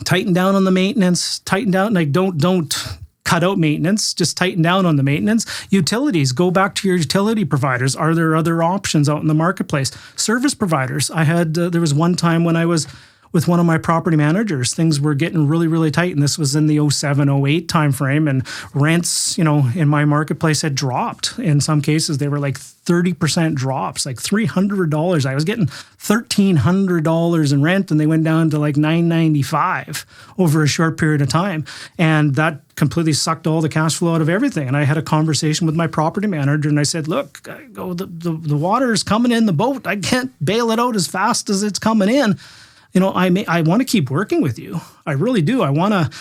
S1: Tighten down on the maintenance, tighten down, like don't cut out maintenance, just tighten down on the maintenance. Utilities, go back to your utility providers. Are there other options out in the marketplace? Service providers. I had, there was one time when I was with one of my property managers, things were getting really, really tight. And this was in the 07, 08 timeframe. And rents, in my marketplace had dropped. In some cases, they were like 30% drops, like $300. I was getting $1,300 in rent and they went down to like $995 over a short period of time. And that completely sucked all the cash flow out of everything. And I had a conversation with my property manager and I said, look, the water is coming in the boat. I can't bail it out as fast as it's coming in. I want to keep working with you. I really do. I want to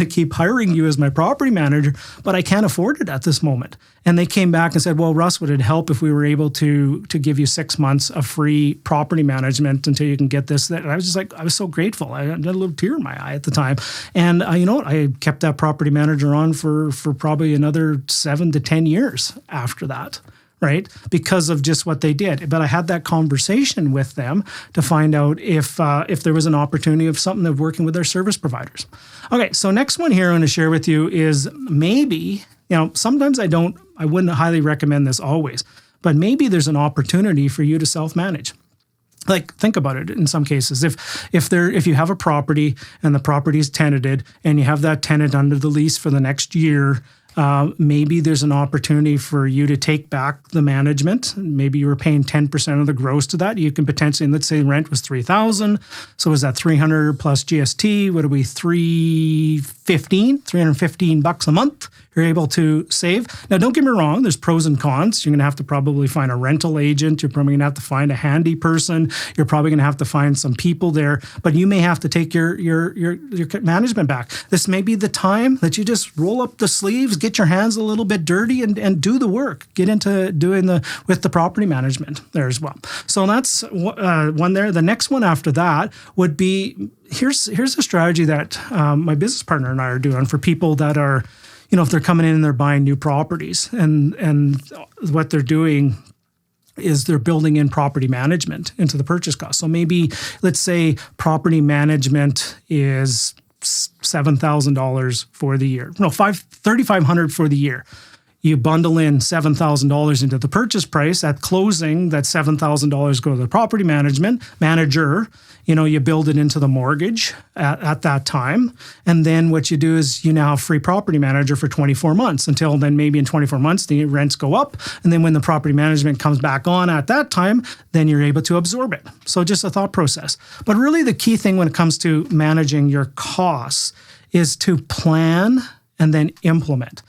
S1: keep hiring you as my property manager, but I can't afford it at this moment. And they came back and said, well, Russ, would it help if we were able to give you 6 months of free property management until you can get this? That? And I was just like, I was so grateful. I had a little tear in my eye at the time. And I kept that property manager on for probably another 7 to 10 years after that. Right? Because of just what they did. But I had that conversation with them to find out if there was an opportunity of something of working with their service providers. Okay, so next one here I want to share with you is maybe, sometimes I wouldn't highly recommend this always, but maybe there's an opportunity for you to self-manage. Like, think about it in some cases. If you have a property and the property is tenanted and you have that tenant under the lease for the next year, maybe there's an opportunity for you to take back the management. Maybe you were paying 10% of the gross to that. You can potentially, let's say rent was $3,000. So is that $300 plus GST? What are we, $315 a month? You're able to save. Now, don't get me wrong. There's pros and cons. You're going to have to probably find a rental agent. You're probably going to have to find a handy person. You're probably going to have to find some people there. But you may have to take your management back. This may be the time that you just roll up the sleeves, get your hands a little bit dirty, and do the work. Get into doing with the property management there as well. So that's one there. The next one after that would be here's a strategy that my business partner and I are doing for people that are, if they're coming in and they're buying new properties, and what they're doing is they're building in property management into the purchase cost. So maybe, let's say property management is $7,000 for the year. No, $3,500 for the year. You bundle in $7,000 into the purchase price. At closing, that $7,000 go to the property manager. You build it into the mortgage at that time. And then what you do is you now have free property manager for 24 months until then maybe in 24 months, the rents go up. And then when the property management comes back on at that time, then you're able to absorb it. So just a thought process. But really the key thing when it comes to managing your costs is to plan and then implement.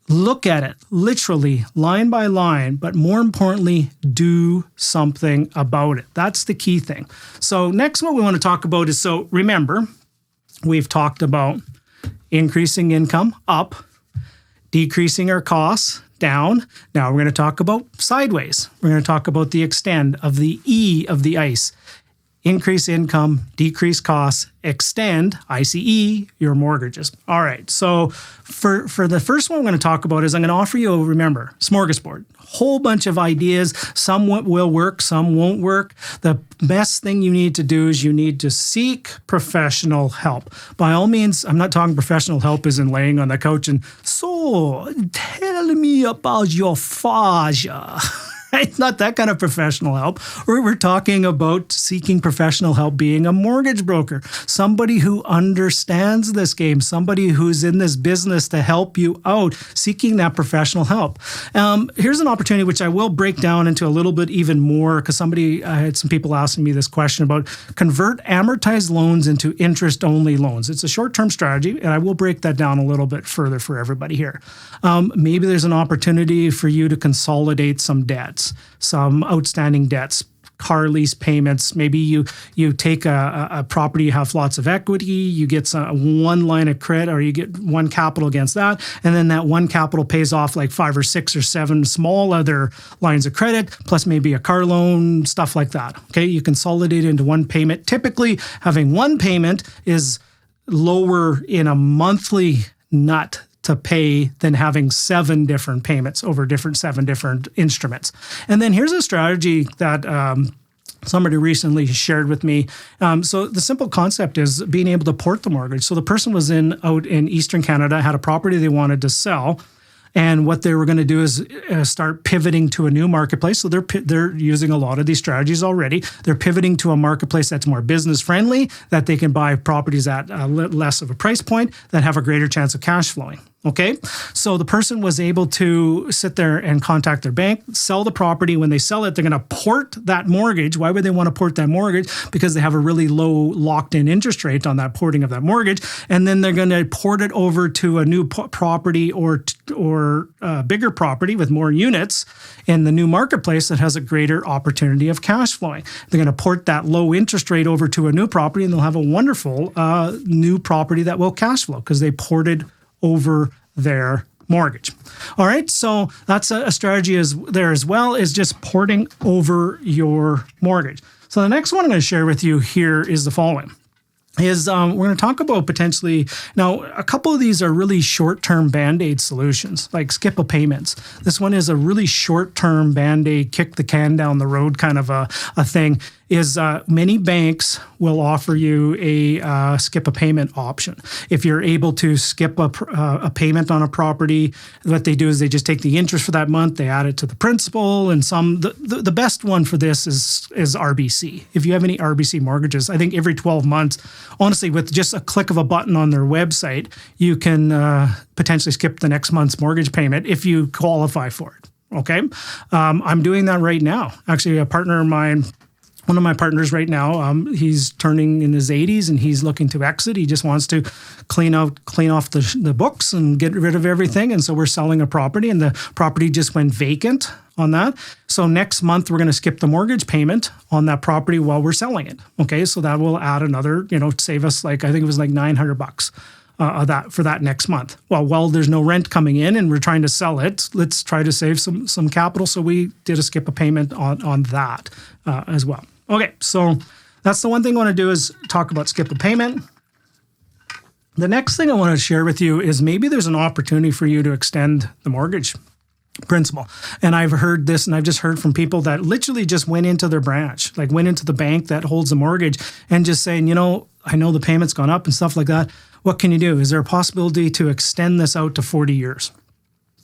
S1: Look at it literally line by line, but more importantly, do something about it. That's the key thing. So next, what we want to talk about is, so remember, we've talked about increasing income up, decreasing our costs down. Now we're going to talk about sideways. We're going to talk about the extend of the E of the ICE. Increase income, decrease costs, extend, ICE, your mortgages. All right. So for the first one I'm going to talk about is I'm going to offer you, remember, smorgasbord. Whole bunch of ideas. Some will work, some won't work. The best thing you need to do is you need to seek professional help. By all means, I'm not talking professional help as in laying on the couch and, so tell me about your fascia. Right? Not that kind of professional help. We're talking about seeking professional help, being a mortgage broker, somebody who understands this game, somebody who's in this business to help you out, seeking that professional help. Here's an opportunity which I will break down into a little bit even more, because I had some people asking me this question about convert amortized loans into interest-only loans. It's a short-term strategy, and I will break that down a little bit further for everybody here. Maybe there's an opportunity for you to consolidate some debt. Some outstanding debts. car lease payments. Maybe you take a property, you have lots of equity, you get one line of credit, or you get one capital against that, and then that one capital pays off like 5 or 6 or 7 small other lines of credit, plus maybe a car loan, stuff like that. Okay, you consolidate into one payment. Typically, having one payment is lower in a monthly nut to pay than having 7 different payments over 7 different instruments. And then here's a strategy that somebody recently shared with me. So the simple concept is being able to port the mortgage. So the person was out in Eastern Canada, had a property they wanted to sell. And what they were going to do is start pivoting to a new marketplace. So they're using a lot of these strategies already. They're pivoting to a marketplace that's more business friendly, that they can buy properties at less of a price point, that have a greater chance of cash flowing. Okay, so the person was able to sit there and contact their bank, sell the property. When they sell it, they're going to port that mortgage. Why would they want to port that mortgage? Because they have a really low locked-in interest rate on that porting of that mortgage, and then they're going to port it over to a new property or a bigger property with more units in the new marketplace that has a greater opportunity of cash flowing. They're going to port that low interest rate over to a new property, and they'll have a wonderful new property that will cash flow because they ported over their mortgage. All right, so that's a strategy there as well, is just porting over your mortgage. So the next one I'm going to share with you here is the following. We're going to talk about potentially, now a couple of these are really short-term Band-Aid solutions, like skip a payments. This one is a really short-term Band-Aid, kick the can down the road kind of a thing. Many banks will offer you a skip a payment option. If you're able to skip a payment on a property, what they do is they just take the interest for that month, they add it to the principal, and the best one for this is RBC. If you have any RBC mortgages, I think every 12 months, honestly, with just a click of a button on their website, you can potentially skip the next month's mortgage payment if you qualify for it. Okay, I'm doing that right now. Actually, a partner of mine. One of my partners right now, he's turning in his 80s and he's looking to exit. He just wants to clean off the books and get rid of everything. And so we're selling a property, and the property just went vacant on that. So next month, we're going to skip the mortgage payment on that property while we're selling it. Okay, so that will add another, save us I think it was like $900 for that next month. Well, while there's no rent coming in and we're trying to sell it, let's try to save some capital. So we did a skip a payment on that as well. Okay, so that's the one thing I want to do is talk about skip a payment. The next thing I want to share with you is maybe there's an opportunity for you to extend the mortgage principal. And I've heard this, and I've just heard from people that literally just went into their branch, like went into the bank that holds the mortgage and just saying, I know the payment's gone up and stuff like that. What can you do? Is there a possibility to extend this out to 40 years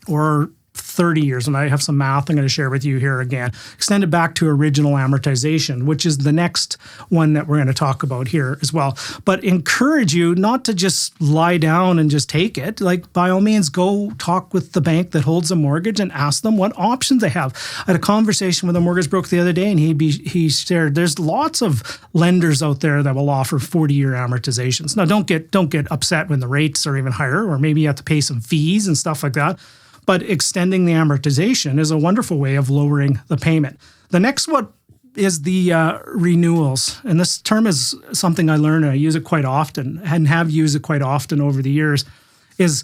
S1: or 30 years? And I have some math I'm going to share with you here again. Extend it back to original amortization, which is the next one that we're going to talk about here as well. But encourage you not to just lie down and just take it. Like, by all means, go talk with the bank that holds a mortgage and ask them what options they have. I had a conversation with a mortgage broker the other day, and he shared there's lots of lenders out there that will offer 40-year amortizations. Now, don't get upset when the rates are even higher, or maybe you have to pay some fees and stuff like that. But extending the amortization is a wonderful way of lowering the payment. The next one is the renewals. And this term is something I learned, and I use it quite often and have used it quite often over the years, is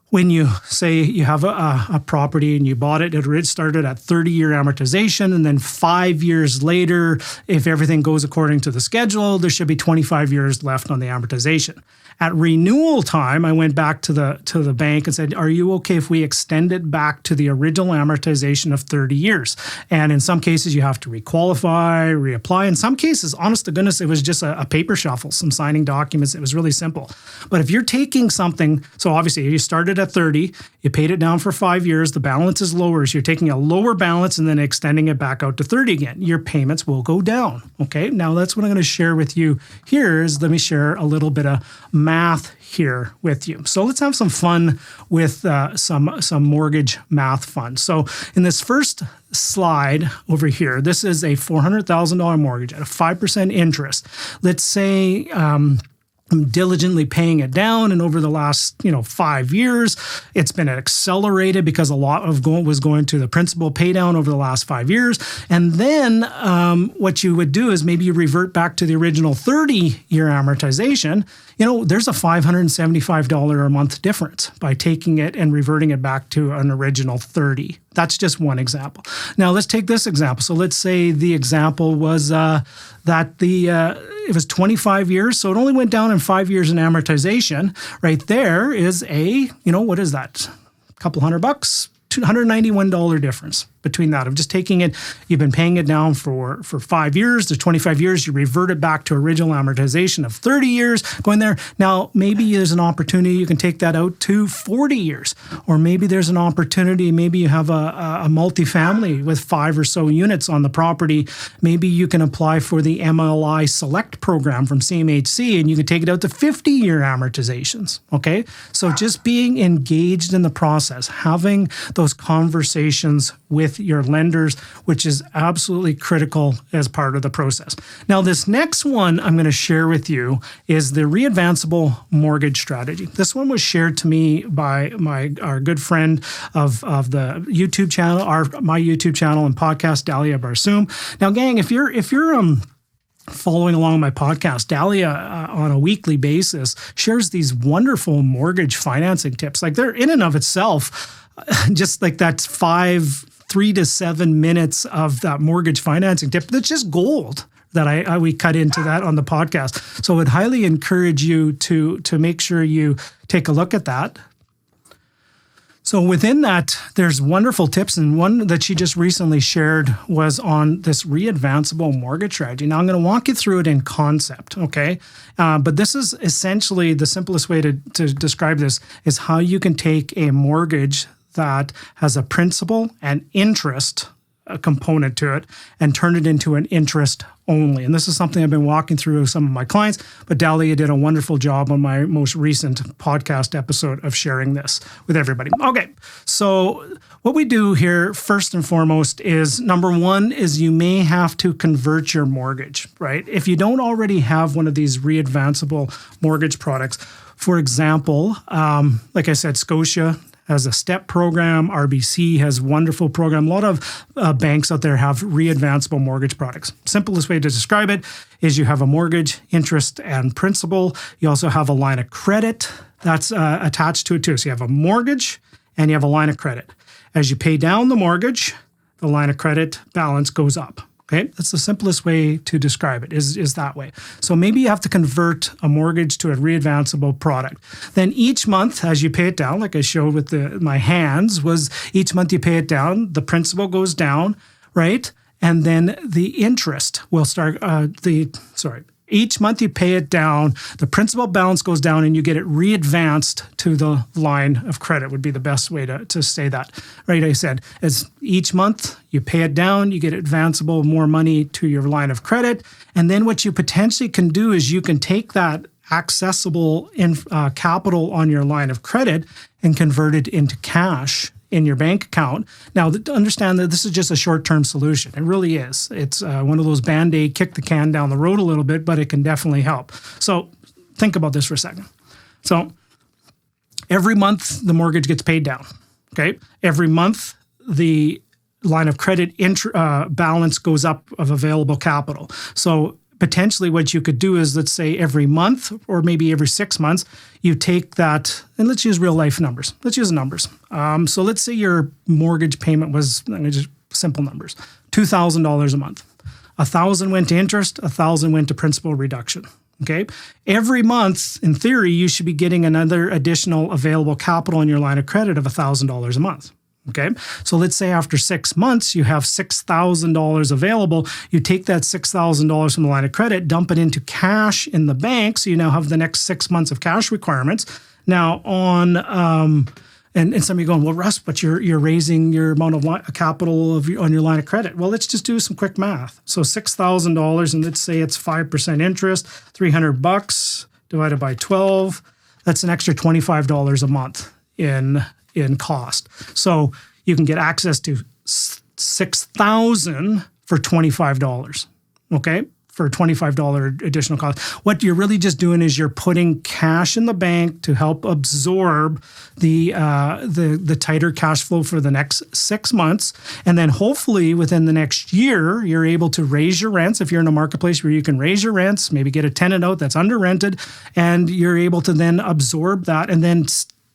S1: when you say you have a property and you bought it, it started at 30-year amortization, and then 5 years later, if everything goes according to the schedule, there should be 25 years left on the amortization. At renewal time, I went back to the bank and said, are you okay if we extend it back to the original amortization of 30 years? And in some cases, you have to requalify, reapply. In some cases, honest to goodness, it was just a paper shuffle, some signing documents. It was really simple. But if you're taking something, so obviously you started at 30, you paid it down for 5 years, the balance is lower. So you're taking a lower balance and then extending it back out to 30 again. Your payments will go down. Okay, now that's what I'm going to share with you here is let me share a little bit of math here with you. So let's have some fun with some mortgage math fun. So in this first slide over here, this is a $400,000 mortgage at a 5% interest. Let's say I'm diligently paying it down, and over the last 5 years, it's been accelerated because a lot of was going to the principal pay down over the last 5 years. And then what you would do is maybe you revert back to the original 30-year amortization. There's a $575 a month difference by taking it and reverting it back to an original 30. That's just one example. Now let's take this example. So let's say the example was that it was 25 years, so it only went down in 5 years in amortization. Right there is what is that? A couple $100, $291 difference between that of just taking it. You've been paying it down for 5 years to 25 years. You revert it back to original amortization of 30 years going there. Now, maybe there's an opportunity you can take that out to 40 years, or maybe there's an opportunity. Maybe you have a multifamily with 5 or so units on the property. Maybe you can apply for the MLI Select program from CMHC, and you can take it out to 50-year amortizations. Okay, so just being engaged in the process, having those conversations with your lenders, which is absolutely critical as part of the process. Now, this next one I'm going to share with you is the readvanceable mortgage strategy. This one was shared to me by our good friend of the YouTube channel, my YouTube channel and podcast, Dalia Barsoom. Now, gang, if you're following along my podcast, Dalia on a weekly basis shares these wonderful mortgage financing tips. Like, they're in and of itself, just like that's 3 to 7 minutes of that mortgage financing tip. That's just gold that we cut into that on the podcast. So I would highly encourage you to make sure you take a look at that. So within that, there's wonderful tips, and one that she just recently shared was on this readvanceable mortgage strategy. Now, I'm going to walk you through it in concept, okay? But this is essentially the simplest way to describe this is how you can take a mortgage that has a principal and interest component to it and turn it into an interest only. And this is something I've been walking through with some of my clients, but Dalia did a wonderful job on my most recent podcast episode of sharing this with everybody. Okay, so what we do here first and foremost is, number one is you may have to convert your mortgage, right? If you don't already have one of these readvanceable mortgage products, for example, like I said, Scotia has a STEP program. RBC has a wonderful program. A lot of banks out there have readvanceable mortgage products. Simplest way to describe it is you have a mortgage, interest, and principal. You also have a line of credit that's attached to it too. So you have a mortgage and you have a line of credit. As you pay down the mortgage, the line of credit balance goes up. Okay, that's the simplest way to describe it is that way. So maybe you have to convert a mortgage to a readvanceable product. Then each month, as you pay it down, like I showed with my hands, was each month you pay it down, the principal goes down, right? And then the interest will start, each month you pay it down, the principal balance goes down, and you get it readvanced to the line of credit would be the best way to say that. Right, I said, as each month you pay it down, you get advanceable more money to your line of credit. And then what you potentially can do is you can take that accessible capital on your line of credit and convert it into cash in your bank account. Now, understand that this is just a short-term solution. It really is. It's one of those Band-Aid, kick the can down the road a little bit, but it can definitely help. So think about this for a second. So every month, the mortgage gets paid down, okay? Every month, the line of credit balance goes up of available capital. So potentially what you could do is, let's say every month or maybe every 6 months, you take that, and let's use real life numbers. Let's use numbers. So let's say your mortgage payment was, just simple numbers, $2,000 a month. $1,000 went to interest, $1,000 went to principal reduction. Okay. Every month, in theory, you should be getting another additional available capital in your line of credit of $1,000 a month. Okay, so let's say after 6 months, you have $6,000 available. You take that $6,000 from the line of credit, dump it into cash in the bank. So you now have the next 6 months of cash requirements. Now on, and some of you going, well, Russ, but you're raising your amount of capital on your line of credit. Well, let's just do some quick math. So $6,000, and let's say it's 5% interest, $300 divided by 12. That's an extra $25 a month in cost. So you can get access to $6,000 for $25. Okay? for $25 additional cost. What you're really just doing is you're putting cash in the bank to help absorb the tighter cash flow for the next 6 months. And then hopefully within the next year, you're able to raise your rents. If you're in a marketplace where you can raise your rents, maybe get a tenant out that's under rented, and you're able to then absorb that. And then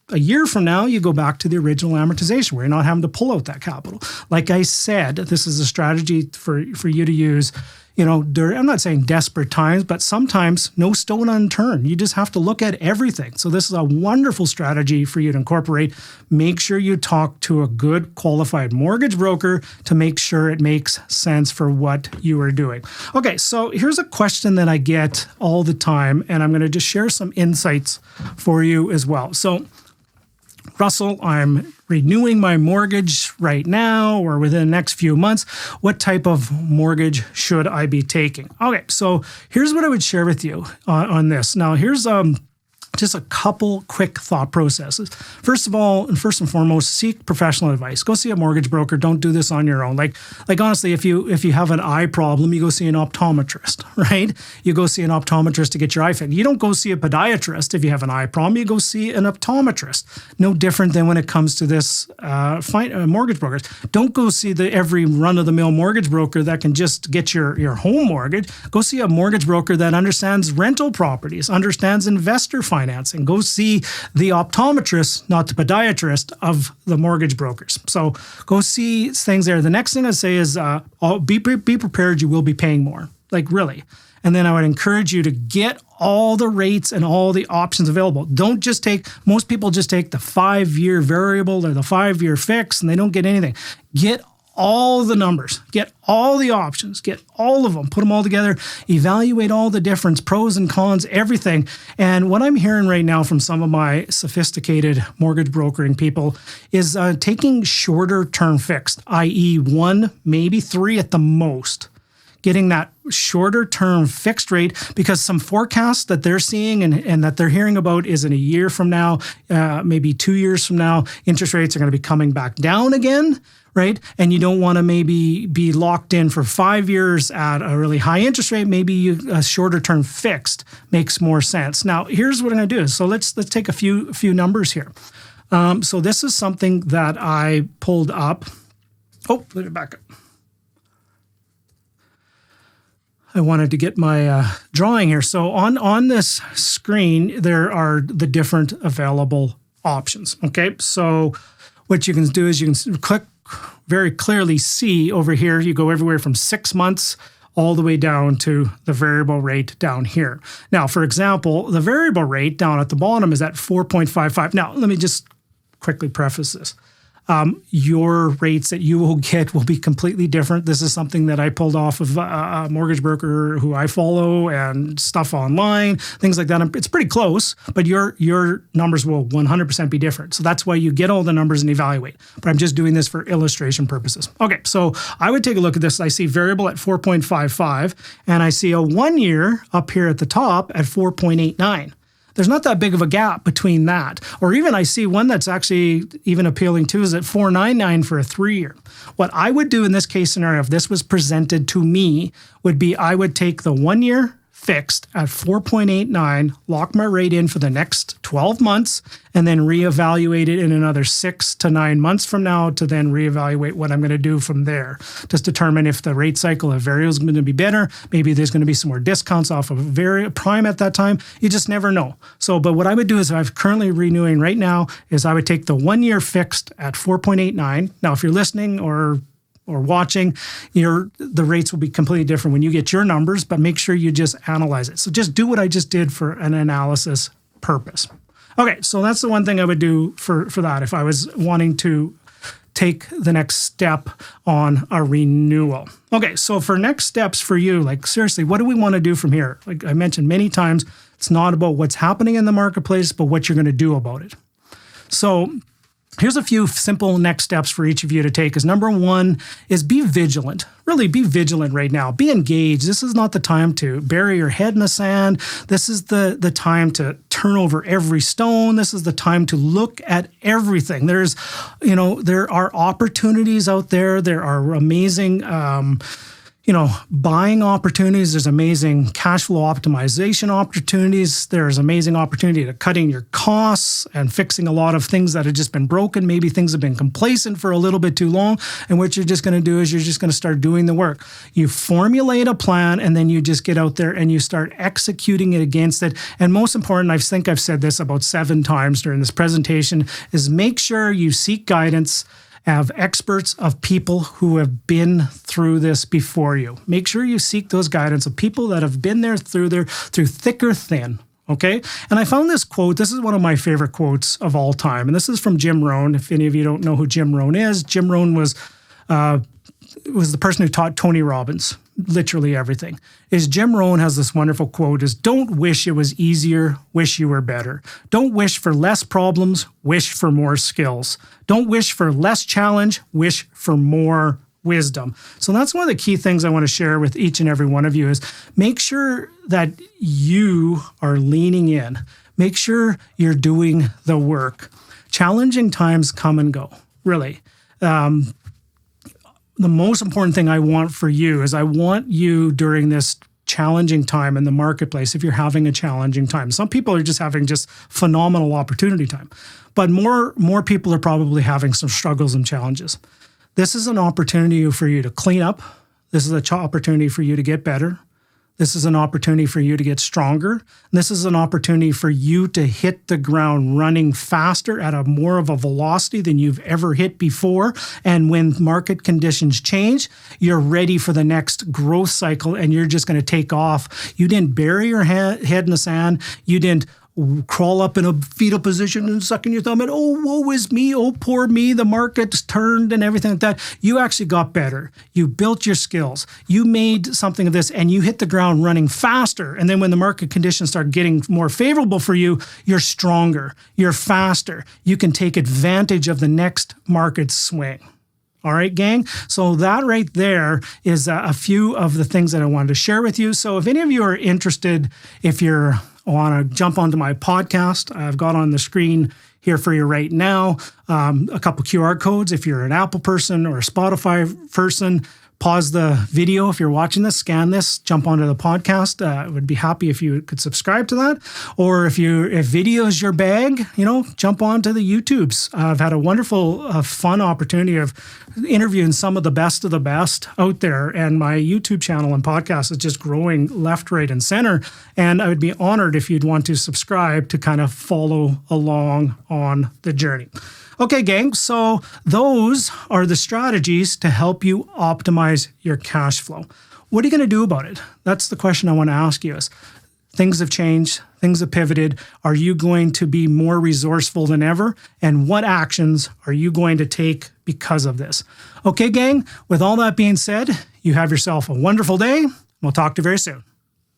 S1: a year from now, you go back to the original amortization where you're not having to pull out that capital. Like I said, this is a strategy for you to use. I'm not saying desperate times, but sometimes no stone unturned. You just have to look at everything. So this is a wonderful strategy for you to incorporate. Make sure you talk to a good qualified mortgage broker to make sure it makes sense for what you are doing. Okay, so here's a question that I get all the time, and I'm going to just share some insights for you as well. So, Russell, I'm renewing my mortgage right now or within the next few months. What type of mortgage should I be taking? Okay, so here's what I would share with you on this. Now, here's just a couple quick thought processes. First of all, and first and foremost, seek professional advice. Go see a mortgage broker. Don't do this on your own. Like honestly, if you have an eye problem, you go see an optometrist, right? You go see an optometrist to get your eye fixed. You don't go see a podiatrist if you have an eye problem. You go see an optometrist. No different than when it comes to this mortgage brokers. Don't go see every run-of-the-mill mortgage broker that can just get your home mortgage. Go see a mortgage broker that understands rental properties, understands investor financing. Go see the optometrist, not the podiatrist, of the mortgage brokers. So go see things there. The next thing I say is be prepared. You will be paying more, like really. And then I would encourage you to get all the rates and all the options available. Most people just take the 5-year variable or the 5-year fix, and they don't get anything. Get all the numbers, get all the options, get all of them, put them all together, evaluate all the difference, pros and cons, everything. And what I'm hearing right now from some of my sophisticated mortgage brokering people is taking shorter term fixed, i.e. 1, maybe 3 at the most. Getting that shorter term fixed rate, because some forecasts that they're seeing and that they're hearing about is in a year from now, maybe 2 years from now, interest rates are going to be coming back down again. Right? And you don't want to maybe be locked in for 5 years at a really high interest rate. Maybe a shorter term fixed makes more sense. Now, here's what I'm going to do. So let's take a few numbers here. So this is something that I pulled up. Oh, let me back up. I wanted to get my drawing here. So on this screen, there are the different available options. Okay, so what you can do is you can click very clearly see over here, you go everywhere from 6 months all the way down to the variable rate down here. Now, for example, the variable rate down at the bottom is at 4.55. Now, let me just quickly preface this. Your rates that you will get will be completely different. This is something that I pulled off of a mortgage broker who I follow and stuff online, things like that. It's pretty close, but your numbers will 100% be different. So that's why you get all the numbers and evaluate. But I'm just doing this for illustration purposes. Okay, so I would take a look at this. I see variable at 4.55, and I see a 1 year up here at the top at 4.89. There's not that big of a gap between that. Or even I see one that's actually even appealing too is at 4.99 for a 3-year. What I would do in this case scenario, if this was presented to me, would be I would take the 1 year fixed at 4.89, lock my rate in for the next 12 months, and then reevaluate it in another 6 to 9 months from now to then reevaluate what I'm going to do from there. Just determine if the rate cycle of variable is going to be better. Maybe there's going to be some more discounts off of prime at that time. You just never know. So, but what I would do is I'm currently renewing right now is I would take the 1 year fixed at 4.89. Now, if you're listening or watching, the rates will be completely different when you get your numbers, but make sure you just analyze it. So just do what I just did for an analysis purpose. Okay, so that's the one thing I would do for that if I was wanting to take the next step on a renewal. Okay, so for next steps for you, like seriously, what do we want to do from here? Like I mentioned many times, it's not about what's happening in the marketplace, but what you're going to do about it. So here's a few simple next steps for each of you to take. Is number one is be vigilant. Really be vigilant right now. Be engaged. This is not the time to bury your head in the sand. This is the time to turn over every stone. This is the time to look at everything. There are opportunities out there. There are amazing buying opportunities. There's amazing cash flow optimization opportunities. There's amazing opportunity to cutting your costs and fixing a lot of things that have just been broken. Maybe things have been complacent for a little bit too long. And what you're just going to do is you're just going to start doing the work. You formulate a plan and then you just get out there and you start executing it against it. And most important, I think I've said this about 7 times during this presentation, is make sure you seek guidance of experts, of people who have been through this before you. Make sure you seek those guidance of people that have been there through thick or thin. Okay. And I found this quote. This is one of my favorite quotes of all time. And this is from Jim Rohn. If any of you don't know who Jim Rohn is, Jim Rohn was the person who taught Tony Robbins literally everything. Jim Rohn has this wonderful quote is, don't wish it was easier, wish you were better. Don't wish for less problems, wish for more skills. Don't wish for less challenge, wish for more wisdom. So that's one of the key things I want to share with each and every one of you is make sure that you are leaning in. Make sure you're doing the work. Challenging times come and go, really. The most important thing I want for you is I want you during this challenging time in the marketplace, if you're having a challenging time. Some people are just having phenomenal opportunity time, but more people are probably having some struggles and challenges. This is an opportunity for you to clean up. This is an opportunity for you to get better. This is an opportunity for you to get stronger. This is an opportunity for you to hit the ground running faster at a more of a velocity than you've ever hit before. And when market conditions change, you're ready for the next growth cycle and you're just going to take off. You didn't bury your head in the sand. You didn't crawl up in a fetal position and sucking your thumb and, oh, woe is me, oh, poor me, the market's turned and everything like that. You actually got better. You built your skills. You made something of this and you hit the ground running faster. And then when the market conditions start getting more favorable for you, you're stronger, you're faster. You can take advantage of the next market swing. All right, gang. So that right there is a few of the things that I wanted to share with you. So if any of you are interested, if you're want to jump onto my podcast, I've got on the screen here for you right now a couple QR codes. If you're an Apple person or a Spotify person, pause the video. If you're watching this, scan this, jump onto the podcast. I would be happy if you could subscribe to that. Or if video is your bag, jump onto the YouTubes. I've had a wonderful, fun opportunity of interviewing some of the best out there. And my YouTube channel and podcast is just growing left, right, and center. And I would be honored if you'd want to subscribe to kind of follow along on the journey. Okay, gang, so those are the strategies to help you optimize your cash flow. What are you going to do about it? That's the question I want to ask you is, things have changed, things have pivoted. Are you going to be more resourceful than ever? And what actions are you going to take because of this? Okay, gang, with all that being said, you have yourself a wonderful day. We'll talk to you very soon.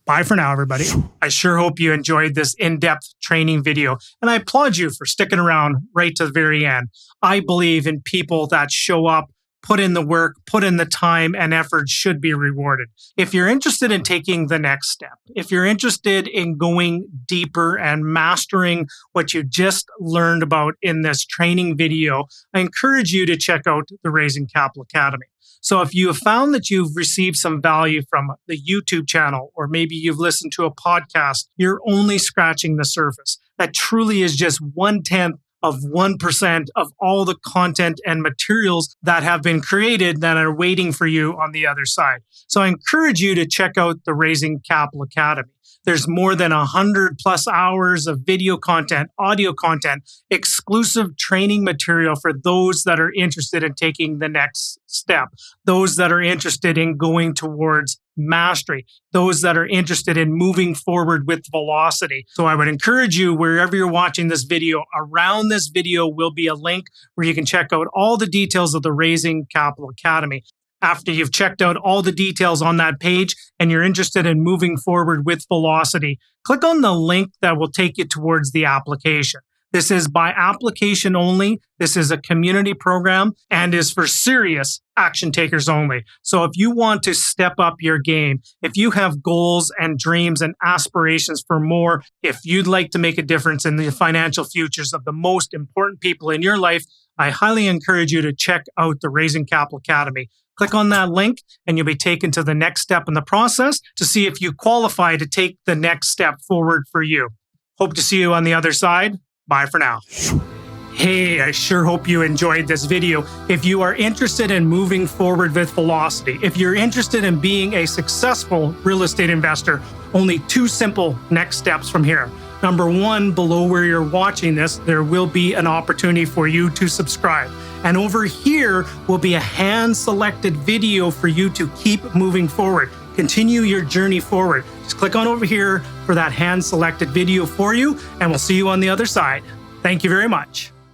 S1: Bye for now, everybody. I sure hope you enjoyed this in-depth training video, and I applaud you for sticking around right to the very end. I believe in people that show up, put in the work, put in the time, and effort should be rewarded. If you're interested in taking the next step, if you're interested in going deeper and mastering what you just learned about in this training video, I encourage you to check out the Raising Capital Academy. So if you have found that you've received some value from the YouTube channel, or maybe you've listened to a podcast, you're only scratching the surface. That truly is just 1/10 of 1% of all the content and materials that have been created that are waiting for you on the other side. So I encourage you to check out the Raising Capital Academy. There's more than 100 plus hours of video content, audio content, exclusive training material for those that are interested in taking the next step, those that are interested in going towards mastery, those that are interested in moving forward with velocity. So I would encourage you, wherever you're watching this video, around this video will be a link where you can check out all the details of the Raising Capital Academy. After you've checked out all the details on that page and you're interested in moving forward with velocity, click on the link that will take you towards the application. This is by application only. This is a community program and is for serious action takers only. So if you want to step up your game, if you have goals and dreams and aspirations for more, if you'd like to make a difference in the financial futures of the most important people in your life, I highly encourage you to check out the Raising Capital Academy. Click on that link and you'll be taken to the next step in the process to see if you qualify to take the next step forward for you. Hope to see you on the other side. Bye for now. Hey, I sure hope you enjoyed this video. If you are interested in moving forward with velocity, if you're interested in being a successful real estate investor, only 2 simple next steps from here. Number 1, below where you're watching this, there will be an opportunity for you to subscribe. And over here will be a hand-selected video for you to keep moving forward. Continue your journey forward. Just click on over here for that hand-selected video for you, and we'll see you on the other side. Thank you very much.